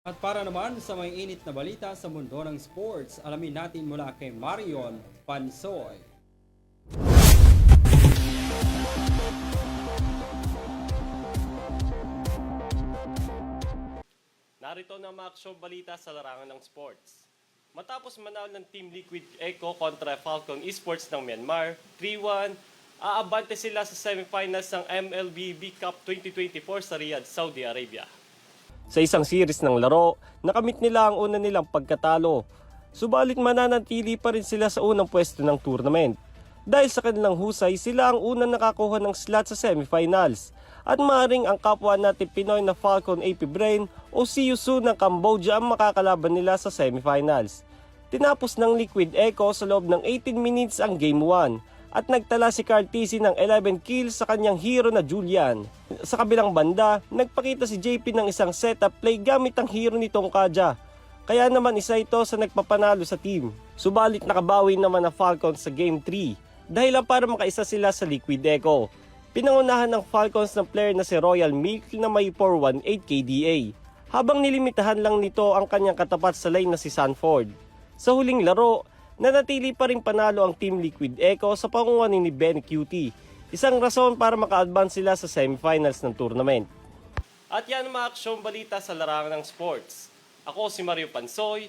At para naman sa may init na balita sa mundo ng sports, alamin natin mula kay Marion Pansoy. Narito na mga aksyong balita sa larangan ng sports. Matapos manalo ng Team Liquid Echo kontra Falcon Esports ng Myanmar, 3-1, aabante sila sa semifinals ng MLBB Cup 2024 sa Riyadh, Saudi Arabia. Sa isang series ng laro, nakamit nila ang una nilang pagkatalo. Subalit mananatili pa rin sila sa unang pwesto ng tournament. Dahil sa kanilang husay, sila ang unang nakakuha ng slot sa semifinals. At maaaring ang kapwa natin Pinoy na Falcon AP Brain o CUSU ng Cambodia ang makakalaban nila sa semifinals. Tinapos ng Liquid Echo sa loob ng 18 minutes ang Game 1 at nagtala si Carl TC ng 11 kills sa kanyang hero na Julian. Sa kabilang banda, nagpakita si JP ng isang setup play gamit ang hero nitong Kaja. Kaya naman isa ito sa nagpapanalo sa team. Subalit nakabawi naman ang Falcons sa Game 3 dahil lang para makaisa sila sa Liquid Echo. Pinangunahan ng Falcons ng player na si Royal Milk na may 418 KDA, habang nilimitahan lang nito ang kanyang katapat sa lane na si Sanford. Sa huling laro, nanatili pa rin panalo ang Team Liquid Echo sa pangungunan ni Ben Cutie, isang rason para maka-advance sila sa semifinals ng tournament. At yan ang mga aksyong balita sa larangan ng sports. Ako si Mario Pansoy.